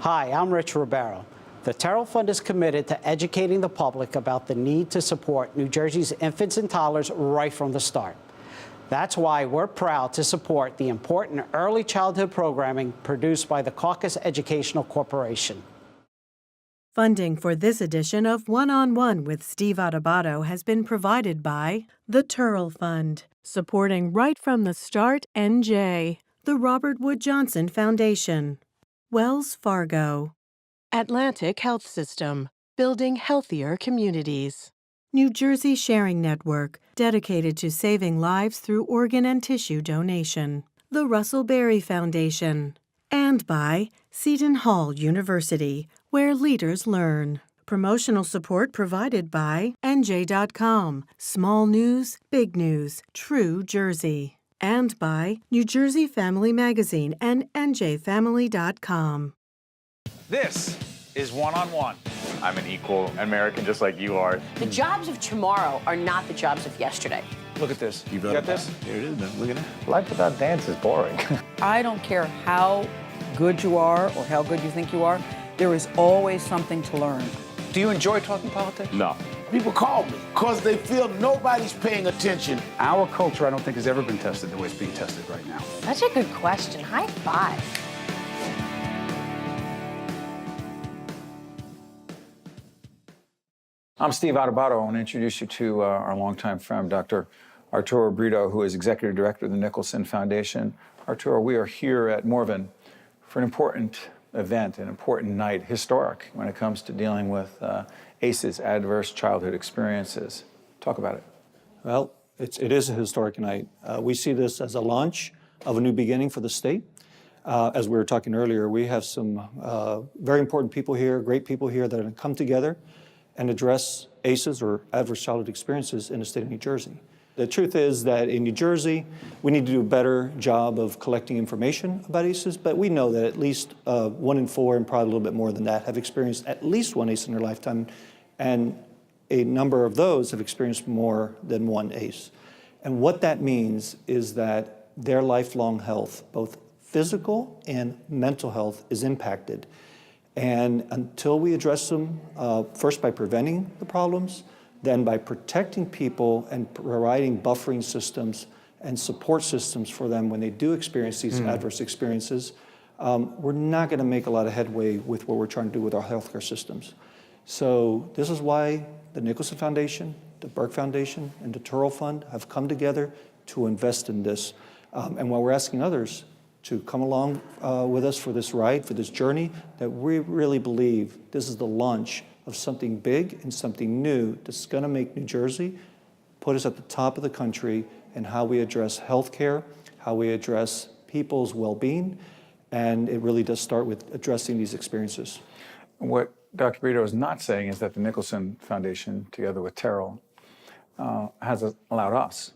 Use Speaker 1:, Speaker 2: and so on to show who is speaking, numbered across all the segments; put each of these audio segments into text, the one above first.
Speaker 1: Hi, I'm Rich Ribeiro. The Turrell Fund is committed to educating the public about the need to support New Jersey's infants and toddlers right from the start. That's why we're proud to support the important early childhood programming produced by the Caucus Educational Corporation.
Speaker 2: Funding for this edition of One-on-One with Steve Adubato has been provided by the Turrell Fund, supporting Right from the Start NJ, the Robert Wood Johnson Foundation, Wells Fargo, Atlantic Health System, building healthier communities, New Jersey Sharing Network, dedicated to saving lives through organ and tissue donation, the Russell Berry Foundation, and by Seton Hall University, where leaders learn. Promotional support provided by NJ.com, small news, big news, true Jersey. And by New Jersey Family Magazine and NJFamily.com.
Speaker 3: This is One-on-One. I'm an equal American just like you are.
Speaker 4: The jobs of tomorrow are not the jobs of yesterday.
Speaker 3: Look at this. You got this?
Speaker 5: Here it is, man. Look at that.
Speaker 3: Life without dance is boring.
Speaker 6: I don't care how good you are or how good you think you are, there is always something to learn.
Speaker 3: Do you enjoy talking politics?
Speaker 5: No.
Speaker 7: People call me because they feel nobody's paying attention.
Speaker 8: Our culture, I don't think, has ever been tested the way it's being tested right now.
Speaker 4: That's a good question. High five.
Speaker 9: I'm Steve Adubato. I want to introduce you to our longtime friend, Dr. Arturo Brito, who is Executive Director of the Nicholson Foundation. Arturo, we are here at Morven for an important event, an important night, historic when it comes to dealing with ACEs, adverse childhood experiences. Talk about it.
Speaker 10: Well, it is a historic night. We see this as a launch of a new beginning for the state. As we were talking earlier, we have some very important people here, great people here that are going to come together and address ACEs, or adverse childhood experiences, in the state of New Jersey. The truth is that in New Jersey, we need to do a better job of collecting information about ACEs, but we know that at least 1 in 4, and probably a little bit more than that, have experienced at least one ACE in their lifetime, and a number of those have experienced more than one ACE. And what that means is that their lifelong health, both physical and mental health, is impacted. And until we address them, first by preventing the problems, then by protecting people and providing buffering systems and support systems for them when they do experience these adverse experiences, we're not going to make a lot of headway with what we're trying to do with our healthcare systems. So this is why the Nicholson Foundation, the Burke Foundation, and the Turrell Fund have come together to invest in this. And while we're asking others to come along with us for this ride, for this journey, that we really believe this is the launch of something big and something new that's going to make New Jersey put us at the top of the country in how we address healthcare, how we address people's well-being, and it really does start with addressing these experiences.
Speaker 9: What Dr. Brito is not saying is that the Nicholson Foundation, together with Turrell, has allowed us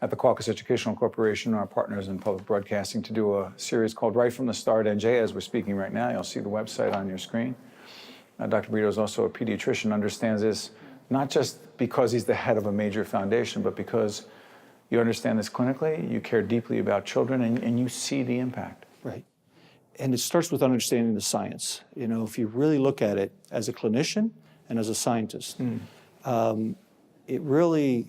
Speaker 9: at the Caucus Educational Corporation, our partners in public broadcasting, to do a series called Right from the Start NJ. As we're speaking right now, you'll see the website on your screen. Dr. Brito is also a pediatrician, understands this not just because he's the head of a major foundation, but because you understand this clinically, you care deeply about children, and you see the impact.
Speaker 10: Right. And it starts with understanding the science. You know, if you really look at it as a clinician and as a scientist, it really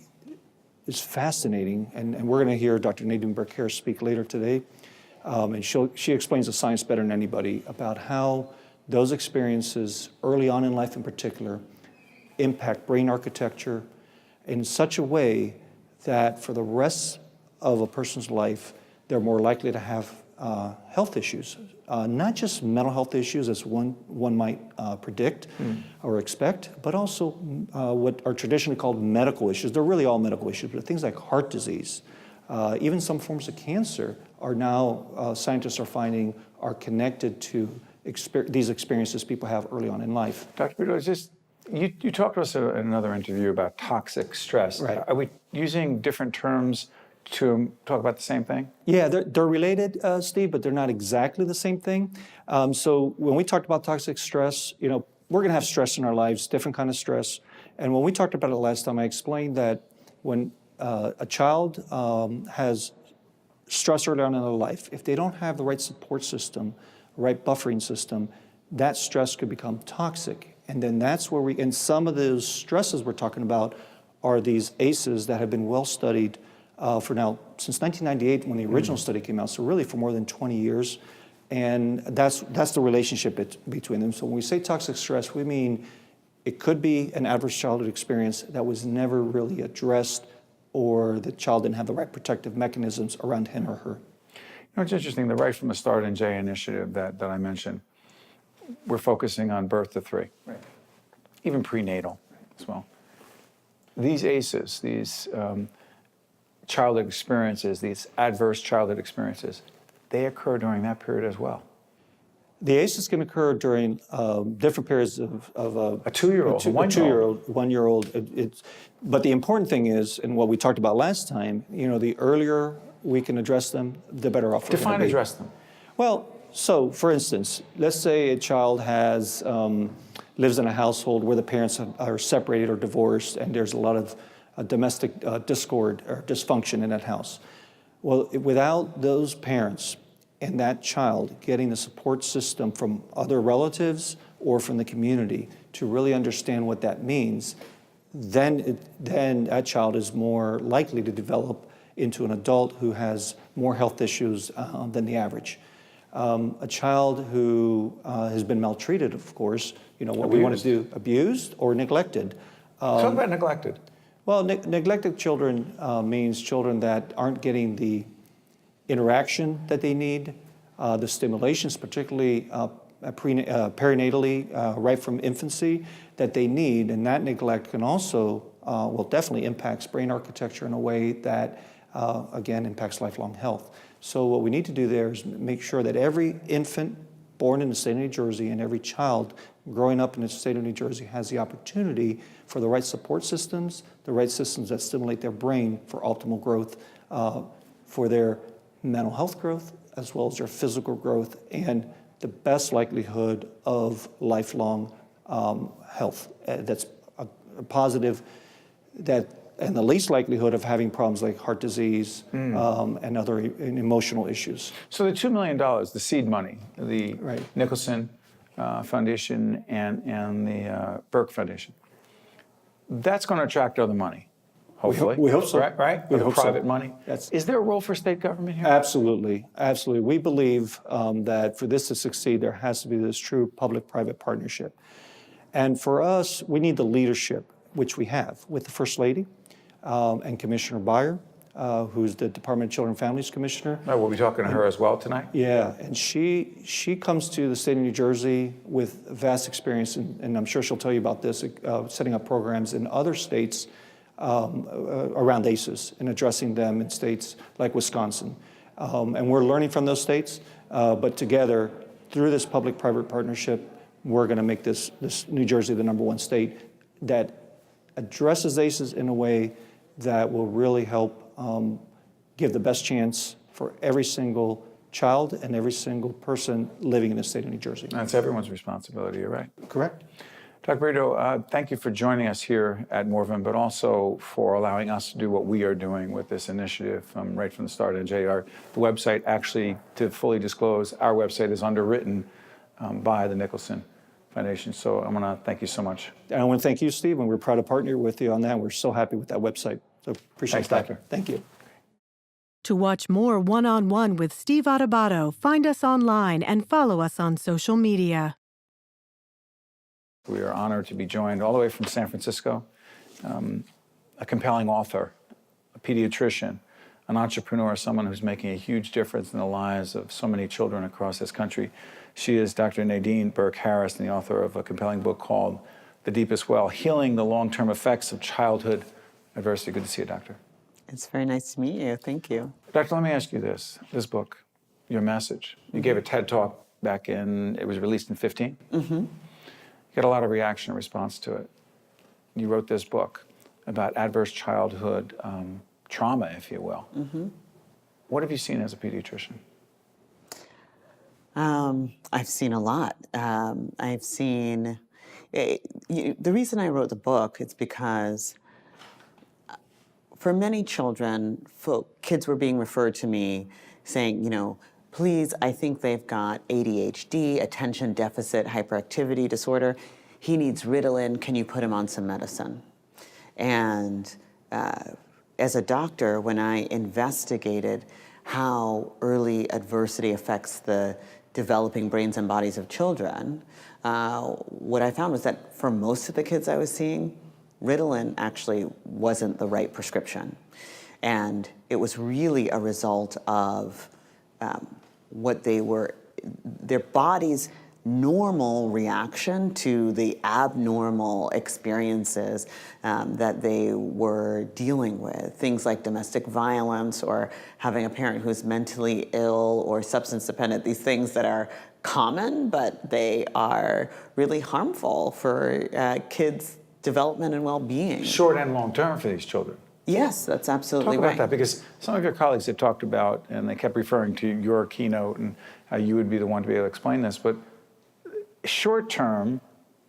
Speaker 10: is fascinating. And we're going to hear Dr. Nadine Burke Harris speak later today. And she explains the science better than anybody about how those experiences early on in life in particular impact brain architecture in such a way that for the rest of a person's life, they're more likely to have health issues, not just mental health issues as one might predict or expect, but also what are traditionally called medical issues. They're really all medical issues, but things like heart disease, even some forms of cancer are now, scientists are finding, are connected to these experiences people have early on in life.
Speaker 9: Dr. Brito, you talked to us in another interview about toxic stress.
Speaker 10: Right.
Speaker 9: Are we using different terms to talk about the same thing?
Speaker 10: Yeah, they're related, Steve, but they're not exactly the same thing. So when we talked about toxic stress, you know, we're going to have stress in our lives, different kind of stress. And when we talked about it last time, I explained that when a child has stress early on in their life, if they don't have the right support system right buffering system, that stress could become toxic. And then that's where and some of those stresses we're talking about are these ACEs that have been well studied for now, since 1998 when the original study came out, so really for more than 20 years. And that's the relationship between them. So when we say toxic stress, we mean it could be an adverse childhood experience that was never really addressed, or the child didn't have the right protective mechanisms around him or her.
Speaker 9: You know, it's interesting, the Right from the Start NJ initiative that I mentioned, we're focusing on birth to 3, even prenatal as well. These ACEs, these childhood experiences, these adverse childhood experiences, they occur during that period as well.
Speaker 10: The ACEs can occur during different periods of
Speaker 9: a 2-year-old, a
Speaker 10: 1-year-old, 1-year-old. But the important thing is, and what we talked about last time, you know, the earlier we can address them, the better off we're
Speaker 9: Define
Speaker 10: going to be.
Speaker 9: address them.
Speaker 10: Well, so for instance, let's say a child has lives in a household where the parents are separated or divorced, and there's a lot of domestic discord or dysfunction in that house. Well, without those parents and that child getting the support system from other relatives or from the community to really understand what that means, then that child is more likely to develop into an adult who has more health issues than the average. A child who has been maltreated, of course, you know, what we want to do, abused or neglected.
Speaker 9: Talk about neglected.
Speaker 10: Well, neglected children means children that aren't getting the interaction that they need, the stimulations, particularly perinatally, right from infancy, that they need. And that neglect can also, well, definitely impacts brain architecture in a way that, again, impacts lifelong health. So what we need to do there is make sure that every infant born in the state of New Jersey and every child growing up in the state of New Jersey has the opportunity for the right support systems, the right systems that stimulate their brain for optimal growth, for their mental health growth, as well as their physical growth, and the best likelihood of lifelong health. That's a positive, and the least likelihood of having problems like heart disease and other emotional issues.
Speaker 9: So the $2 million, the seed money, the Nicholson Foundation and the Burke Foundation, that's going to attract other money, hopefully.
Speaker 10: We hope so.
Speaker 9: Right?
Speaker 10: We hope
Speaker 9: private
Speaker 10: so.
Speaker 9: money.
Speaker 10: That's,
Speaker 9: Is there a role for state government here?
Speaker 10: Absolutely, absolutely. We believe that for this to succeed, there has to be this true public-private partnership. And for us, we need the leadership, which we have with the First Lady and Commissioner Beyer, who's the Department of Children and Families Commissioner.
Speaker 9: Oh, we'll be talking to her as well tonight?
Speaker 10: Yeah, and she comes to the state of New Jersey with vast experience, and I'm sure she'll tell you about this, setting up programs in other states around ACEs and addressing them in states like Wisconsin. And we're learning from those states, but together, through this public-private partnership, we're going to make this New Jersey the #1 state that addresses ACEs in a way that will really help give the best chance for every single child and every single person living in the state of New Jersey.
Speaker 9: That's everyone's responsibility, you're right.
Speaker 10: Correct.
Speaker 9: Dr. Brito, thank you for joining us here at Morven, but also for allowing us to do what we are doing with this initiative Right from the Start NJ. The website, actually, to fully disclose, our website is underwritten by the Nicholson Foundation. So I want to thank you so much.
Speaker 10: And I want to thank you, Steve, and we're proud to partner with you on that. We're so happy with that website. So appreciate
Speaker 9: Thanks,
Speaker 10: that.
Speaker 9: Doctor.
Speaker 10: Thank you.
Speaker 2: To watch more One-on-One with Steve Adubato, find us online and follow us on social media.
Speaker 9: We are honored to be joined all the way from San Francisco, a compelling author, a pediatrician, an entrepreneur, someone who's making a huge difference in the lives of so many children across this country. She is Dr. Nadine Burke Harris, and the author of a compelling book called The Deepest Well, Healing the Long-Term Effects of Childhood Adversity. Good to see you, Doctor.
Speaker 5: It's very nice to meet you. Thank you.
Speaker 9: Doctor, let me ask you this book, your message. You gave a TED Talk back it was released in 2015?
Speaker 5: Mm-hmm.
Speaker 9: You got a lot of reaction in response to it. You wrote this book about adverse childhood trauma, if you will.
Speaker 5: Mm-hmm.
Speaker 9: What have you seen as a pediatrician?
Speaker 5: I've seen a lot. I've seen, the reason I wrote the book is because for many children, kids were being referred to me saying, please, I think they've got ADHD, attention deficit hyperactivity disorder. He needs Ritalin. Can you put him on some medicine? And as a doctor, when I investigated how early adversity affects the developing brains and bodies of children, what I found was that for most of the kids I was seeing, Ritalin actually wasn't the right prescription. And it was really a result of their body's normal reaction to the abnormal experiences that they were dealing with. Things like domestic violence or having a parent who's mentally ill or substance dependent, these things that are common, but they are really harmful for kids' development and well-being.
Speaker 9: Short and long term for these children.
Speaker 5: Yes, that's absolutely
Speaker 9: Talk
Speaker 5: right.
Speaker 9: about that, because some of your colleagues have talked about, and they kept referring to your keynote and how you would be the one to be able to explain this, but short term,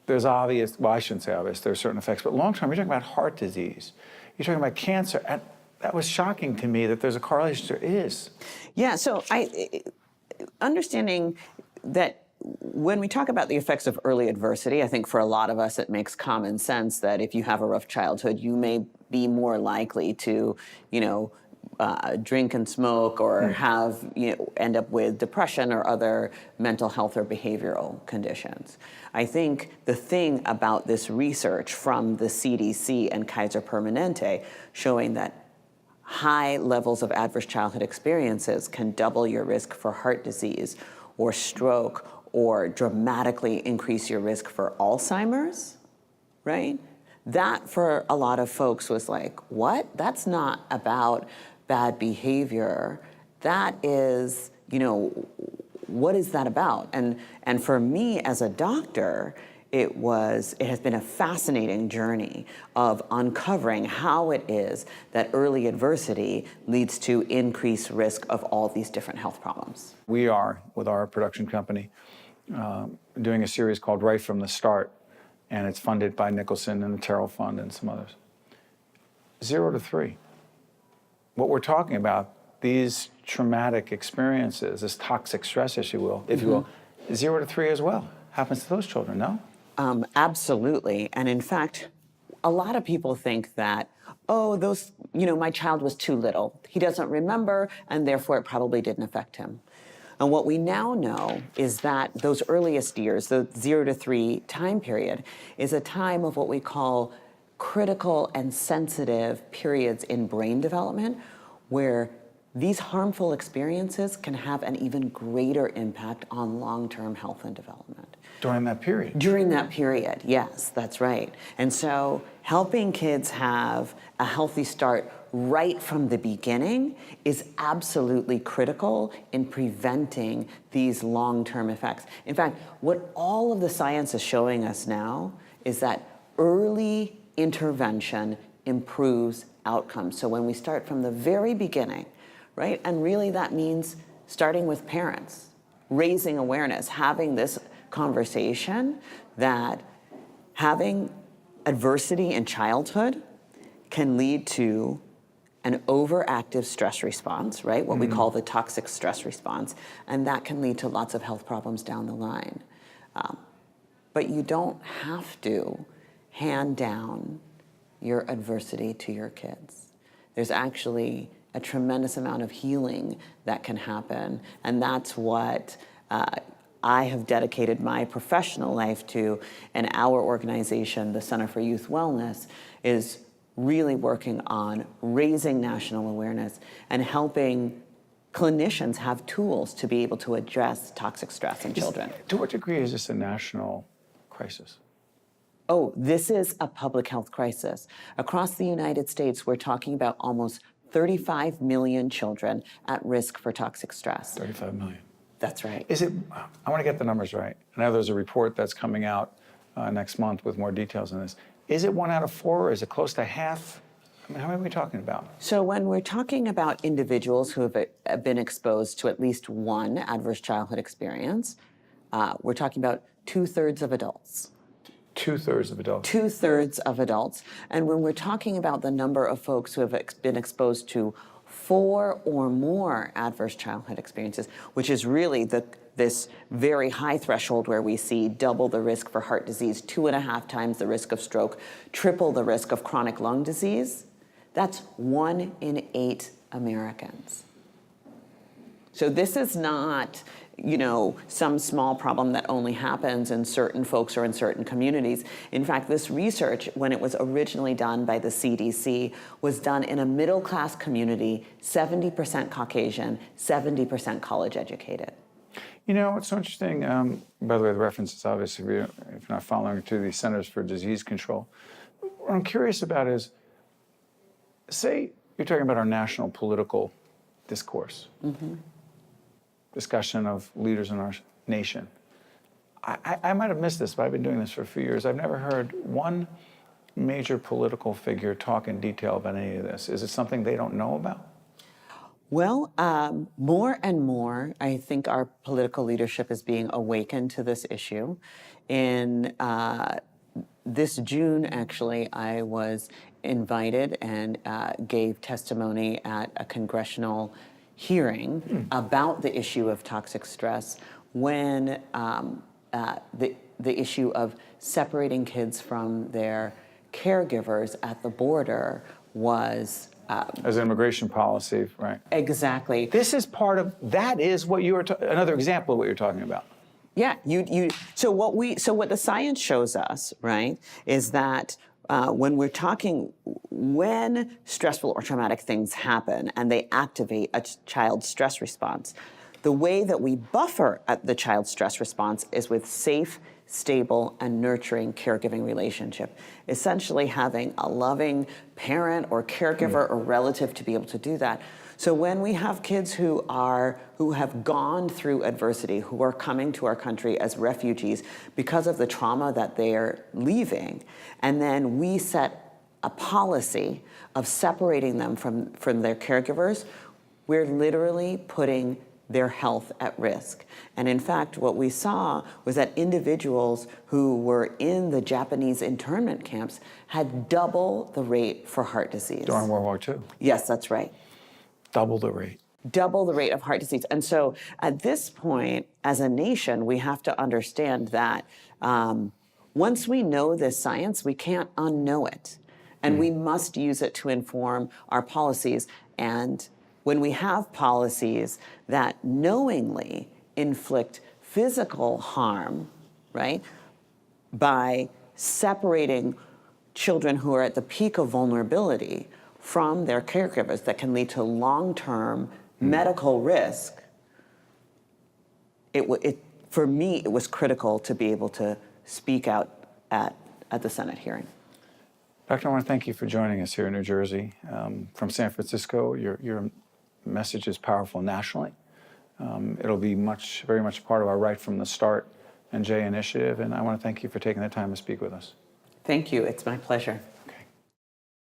Speaker 9: there's obvious, well, I shouldn't say obvious, there's certain effects, but long term, you're talking about heart disease, you're talking about cancer, and that was shocking to me that there's a correlation. There is.
Speaker 5: Yeah, so understanding that when we talk about the effects of early adversity, I think for a lot of us it makes common sense that if you have a rough childhood, you may be more likely to, drink and smoke or have, end up with depression or other mental health or behavioral conditions. I think the thing about this research from the CDC and Kaiser Permanente showing that high levels of adverse childhood experiences can double your risk for heart disease or stroke or dramatically increase your risk for Alzheimer's, right? That for a lot of folks was like, what? That's not about bad behavior. That is, what is that about? And for me as a doctor, it has been a fascinating journey of uncovering how it is that early adversity leads to increased risk of all these different health problems.
Speaker 9: We are, with our production company, doing a series called Right from the Start, and it's funded by Nicholson and the Turrell Fund and some others. 0 to 3. What we're talking about, these traumatic experiences, this toxic stress, if you will, 0 to 3 as well. Happens to those children, no?
Speaker 5: Absolutely. And in fact, a lot of people think that, my child was too little. He doesn't remember, and therefore it probably didn't affect him. And what we now know is that those earliest years, the 0 to 3 time period, is a time of what we call critical and sensitive periods in brain development where these harmful experiences can have an even greater impact on long-term health and development.
Speaker 9: During that period?
Speaker 5: During that period, yes, that's right. And so helping kids have a healthy start right from the beginning is absolutely critical in preventing these long-term effects. In fact, what all of the science is showing us now is that early intervention improves outcomes. So when we start from the very beginning, right, and really that means starting with parents, raising awareness, having this conversation that having adversity in childhood can lead to an overactive stress response, right? What we call the toxic stress response. And that can lead to lots of health problems down the line. But you don't have to hand down your adversity to your kids. There's actually a tremendous amount of healing that can happen. And that's what I have dedicated my professional life to, and our organization, the Center for Youth Wellness, is really working on raising national awareness and helping clinicians have tools to be able to address toxic stress in children.
Speaker 9: To what degree is this a national crisis?
Speaker 5: Oh, this is a public health crisis. Across the United States, we're talking about almost 35 million children at risk for toxic stress.
Speaker 9: 35 million.
Speaker 5: That's right.
Speaker 9: Is it, I want to get the numbers right. I know there's a report that's coming out next month with more details on this. Is it 1 out of 4, or is it close to half? I mean, how many are we talking about?
Speaker 5: So when we're talking about individuals who have been exposed to at least one adverse childhood experience, we're talking about 2/3 of adults.
Speaker 9: 2/3 of adults.
Speaker 5: 2/3 of adults. And when we're talking about the number of folks who have been exposed to 4 or more adverse childhood experiences, which is really this very high threshold where we see double the risk for heart disease, 2.5 times the risk of stroke, triple the risk of chronic lung disease. That's 1 in 8 Americans. So this is not, some small problem that only happens in certain folks or in certain communities. In fact, this research, when it was originally done by the CDC, was done in a middle-class community, 70% Caucasian, 70% college educated.
Speaker 9: It's so interesting, by the way, the reference is obviously, if you're not following, to the Centers for Disease Control. What I'm curious about is, say you're talking about our national political discourse. Discussion of leaders in our nation. I might have missed this, but I've been doing this for a few years. I've never heard one major political figure talk in detail about any of this. Is it something they don't know about?
Speaker 5: Well, more and more, I think our political leadership is being awakened to this issue. In this June, actually, I was invited and gave testimony at a congressional hearing about the issue of toxic stress when the issue of separating kids from their caregivers at the border was
Speaker 9: as an immigration policy, right?
Speaker 5: Exactly.
Speaker 9: This is part of, that is what you were, another example of what you're talking about.
Speaker 5: Yeah, so what the science shows us, right, is that when stressful or traumatic things happen and they activate a child's stress response, the way that we buffer the child's stress response is with safe, stable, and nurturing caregiving relationship. Essentially having a loving parent or caregiver or relative to be able to do that. So when we have kids who have gone through adversity, who are coming to our country as refugees because of the trauma that they're leaving, and then we set a policy of separating them from their caregivers, we're literally putting their health at risk. And in fact, what we saw was that individuals who were in the Japanese internment camps had double the rate for heart disease.
Speaker 9: During World War II?
Speaker 5: Yes, that's right.
Speaker 9: Double the rate.
Speaker 5: Double the rate of heart disease. And so at this point, as a nation, we have to understand that once we know this science, we can't unknow it. And we must use it to inform our policies. And when we have policies that knowingly inflict physical harm, right, by separating children who are at the peak of vulnerability from their caregivers, that can lead to long-term medical risk, for me, it was critical to be able to speak out at the Senate hearing.
Speaker 9: Doctor, I want to thank you for joining us here in New Jersey. From San Francisco, your message is powerful nationally. It'll be very much part of our Right from the Start and J initiative, and I want to thank you for taking the time to speak with us.
Speaker 5: Thank you. It's my pleasure.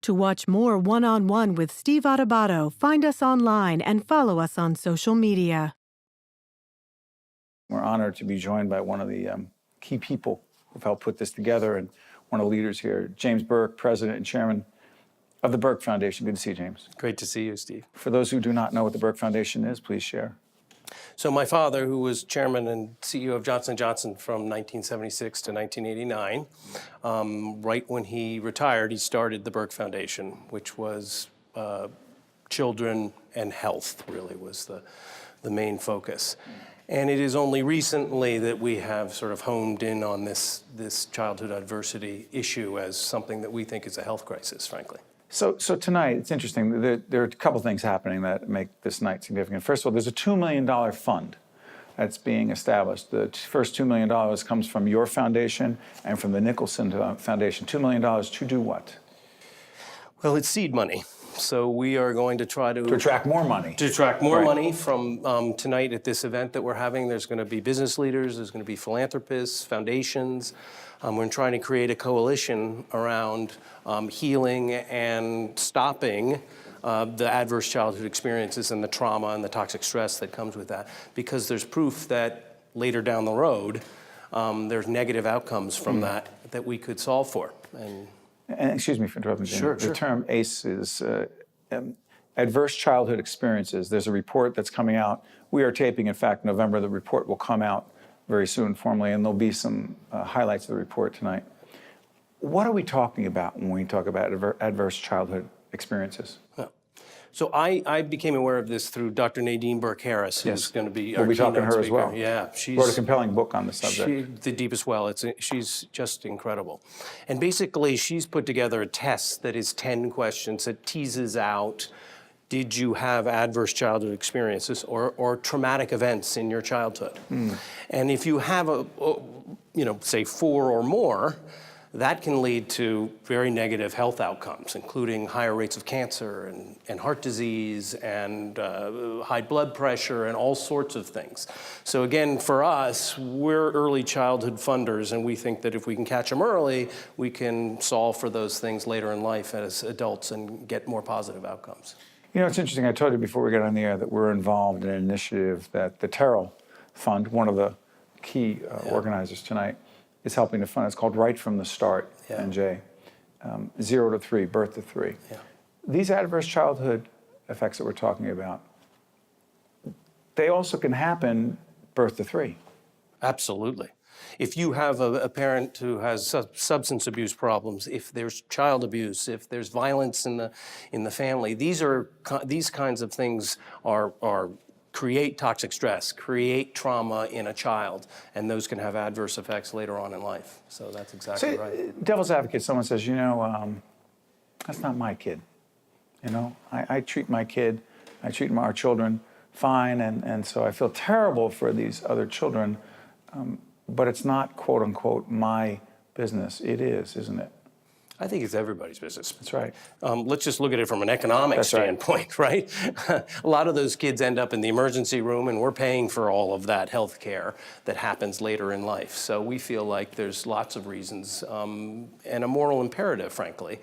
Speaker 2: To watch more One-on-One with Steve Adubato, find us online and follow us on social media.
Speaker 9: We're honored to be joined by one of the key people who've helped put this together, and one of the leaders here, James Burke, President and Chairman of the Burke Foundation. Good to see you, James.
Speaker 11: Great to see you, Steve.
Speaker 9: For those who do not know what the Burke Foundation is, please share.
Speaker 11: So my father, who was chairman and CEO of Johnson & Johnson from 1976 to 1989, right when he retired, he started the Burke Foundation, which was children and health, really, was the main focus. And it is only recently that we have sort of honed in on this childhood adversity issue as something that we think is a health crisis, frankly.
Speaker 9: So tonight, it's interesting. There are a couple things happening that make this night significant. First of all, there's a $2 million fund that's being established. The first $2 million comes from your foundation and from the Nicholson Foundation. $2 million to do what?
Speaker 11: Well, it's seed money. So we are going to try to
Speaker 9: attract more money.
Speaker 11: To attract more money from tonight at this event that we're having. There's going to be business leaders, there's going to be philanthropists, foundations. We're trying to create a coalition around healing and stopping the adverse childhood experiences and the trauma and the toxic stress that comes with that. Because there's proof that later down the road, there's negative outcomes from that we could solve for. And
Speaker 9: excuse me for interrupting, Jim.
Speaker 11: Sure.
Speaker 9: The term ACE is, adverse childhood experiences. There's a report that's coming out. We are taping, in fact, November. The report will come out very soon formally, and there'll be some highlights of the report tonight. What are we talking about when we talk about adverse childhood experiences?
Speaker 11: So I became aware of this through Dr. Nadine Burke Harris, who's going to be our
Speaker 9: We'll be talking to
Speaker 11: keynote
Speaker 9: her as
Speaker 11: speaker.
Speaker 9: well.
Speaker 11: Yeah, she's
Speaker 9: wrote a compelling book on the subject.
Speaker 11: The Deepest Well. She's just incredible. And basically, she's put together a test that is 10 questions that teases out, did you have adverse childhood experiences or traumatic events in your childhood? And if you have say 4 or more, that can lead to very negative health outcomes, including higher rates of cancer and heart disease and high blood pressure and all sorts of things. So again, for us, we're early childhood funders, and we think that if we can catch them early, we can solve for those things later in life as adults and get more positive outcomes.
Speaker 9: You know, it's interesting. I told you before we got on the air that we're involved in an initiative that the Turrell Fund, one of the key organizers tonight, is helping to fund. It's called Right from the Start, NJ, 0 to 3, birth to 3. These adverse childhood effects that we're talking about, they also can happen birth to 3.
Speaker 11: Absolutely. If you have a parent who has substance abuse problems, if there's child abuse, if there's violence in the family, these kinds of things are create toxic stress, create trauma in a child, and those can have adverse effects later on in life. So that's exactly right.
Speaker 9: Devil's advocate, someone says, that's not my kid. I treat my kid, I treat our children fine, and so I feel terrible for these other children, but it's not, quote unquote, my business. It is, isn't it?
Speaker 11: I think it's everybody's business.
Speaker 9: That's right.
Speaker 11: Let's just look at it from an economic standpoint, right? A lot of those kids end up in the emergency room, and we're paying for all of that health care that happens later in life. So we feel like there's lots of reasons and a moral imperative, frankly,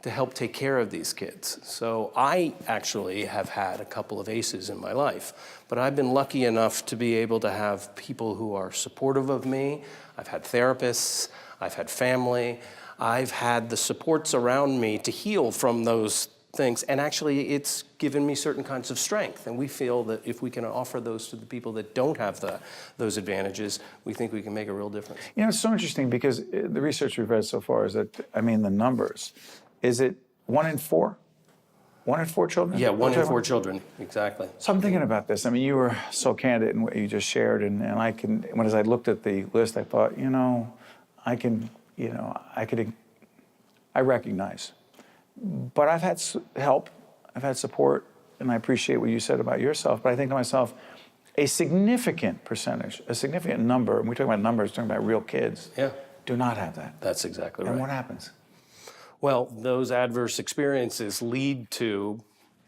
Speaker 11: to help take care of these kids. So I actually have had a couple of aces in my life, but I've been lucky enough to be able to have people who are supportive of me. I've had therapists, I've had family, I've had the supports around me to heal from those things, and actually it's given me certain kinds of strength, and we feel that if we can offer those to the people that don't have those advantages, we think we can make a real difference.
Speaker 9: It's so interesting because the research we've read so far is that, the numbers, is it 1 in 4? 1 in 4 children?
Speaker 11: Yeah, 1 in 4 children, exactly.
Speaker 9: So I'm thinking about this. You were so candid in what you just shared, and as I looked at the list, I thought, I recognize. But I've had help, I've had support, and I appreciate what you said about yourself, but I think to myself, a significant percentage, a significant number, and we're talking about numbers, talking about real kids, do not have that.
Speaker 11: That's exactly right.
Speaker 9: And what happens?
Speaker 11: Well, those adverse experiences lead to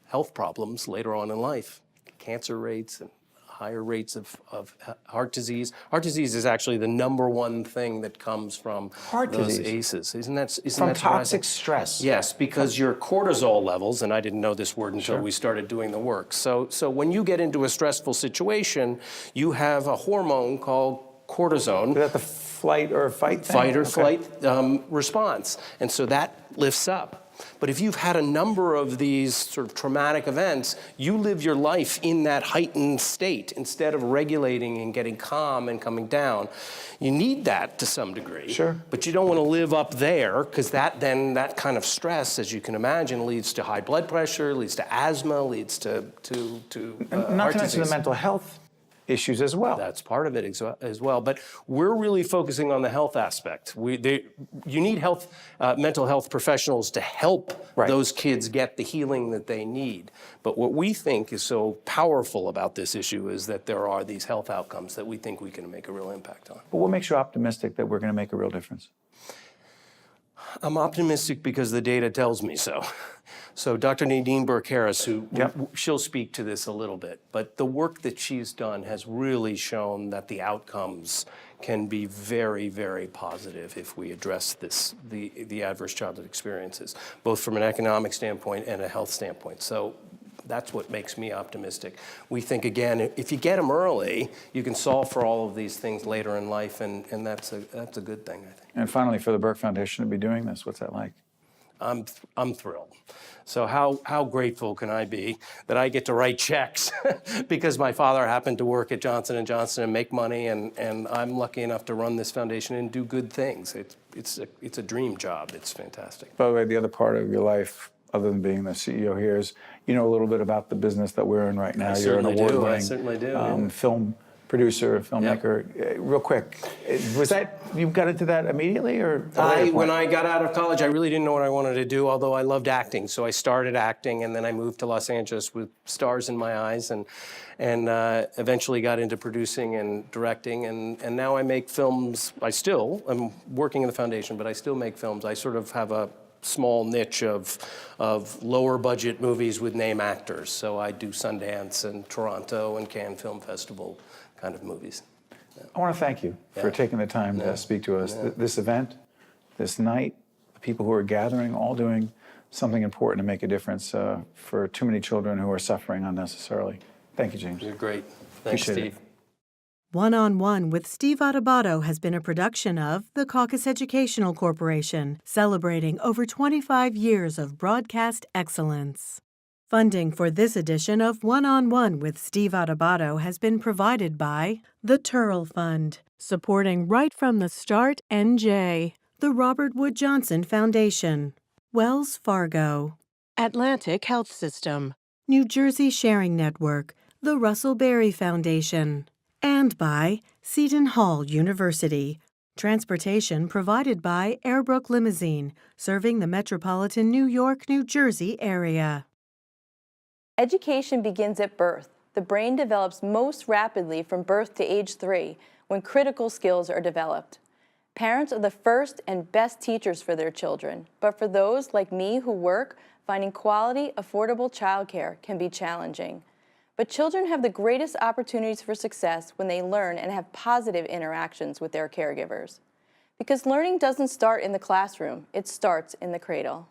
Speaker 11: health problems later on in life, cancer rates and higher rates of heart disease. Heart disease is actually the #1 thing that comes from those ACEs. Isn't that
Speaker 1: from toxic stress?
Speaker 11: Yes, because your cortisol levels, and I didn't know this word until we started doing the work. So when you get into a stressful situation, you have a hormone called cortisone.
Speaker 9: Is that the fight or fight thing?
Speaker 11: Fight or flight response. And so that lifts up. But if you've had a number of these sort of traumatic events, you live your life in that heightened state instead of regulating and getting calm and coming down. You need that to some degree.
Speaker 9: Sure.
Speaker 11: But you don't want to live up there, because that kind of stress, as you can imagine, leads to high blood pressure, leads to asthma, leads to
Speaker 9: not to mention the mental health issues as well.
Speaker 11: That's part of it as well. But we're really focusing on the health aspect. You need mental health professionals to help those kids get the healing that they need. But what we think is so powerful about this issue is that there are these health outcomes that we think we can make a real impact on.
Speaker 9: But what makes you optimistic that we're going to make a real difference?
Speaker 11: I'm optimistic because the data tells me so. So Dr. Nadine Burke Harris, she'll speak to this a little bit, but the work that she's done has really shown that the outcomes can be very, very positive if we address the adverse childhood experiences, both from an economic standpoint and a health standpoint. So that's what makes me optimistic. We think, again, if you get them early, you can solve for all of these things later in life, and that's a good thing, I think.
Speaker 9: And finally, for the Burke Foundation to be doing this, what's that like?
Speaker 11: I'm thrilled. So how grateful can I be that I get to write checks because my father happened to work at Johnson & Johnson and make money, and I'm lucky enough to run this foundation and do good things. It's a dream job. It's fantastic.
Speaker 9: By the way, the other part of your life, other than being the CEO here, is you know a little bit about the business that we're in right now. You're an award-winning
Speaker 11: certainly do.
Speaker 9: film producer, filmmaker. Real quick, was that you got into that immediately, or
Speaker 11: when I got out of college, I really didn't know what I wanted to do, although I loved acting. So I started acting, and then I moved to Los Angeles with stars in my eyes, and eventually got into producing and directing, and now I make films. I'm working in the foundation, but I still make films. I sort of have a small niche of lower budget movies with name actors. So I do Sundance and Toronto and Cannes Film Festival kind of movies.
Speaker 9: I want to thank you for taking the time to speak to us. This event, this night, the people who are gathering, all doing something important to make a difference for too many children who are suffering unnecessarily. Thank you, James.
Speaker 11: You're great. Thanks,
Speaker 9: Appreciate
Speaker 11: Steve.
Speaker 2: One-on-One with Steve Adubato has been a production of the Caucus Educational Corporation, celebrating over 25 years of broadcast excellence. Funding for this edition of One-on-One with Steve Adubato has been provided by the Turrell Fund, supporting Right from the Start NJ, the Robert Wood Johnson Foundation, Wells Fargo, Atlantic Health System, New Jersey Sharing Network, the Russell Berry Foundation, and by Seton Hall University. Transportation provided by Airbrook Limousine, serving the metropolitan New York, New Jersey area.
Speaker 12: Education begins at birth. The brain develops most rapidly from birth to age 3, when critical skills are developed. Parents are the first and best teachers for their children, but for those like me who work, finding quality, affordable childcare can be challenging. But children have the greatest opportunities for success when they learn and have positive interactions with their caregivers. Because learning doesn't start in the classroom, it starts in the cradle.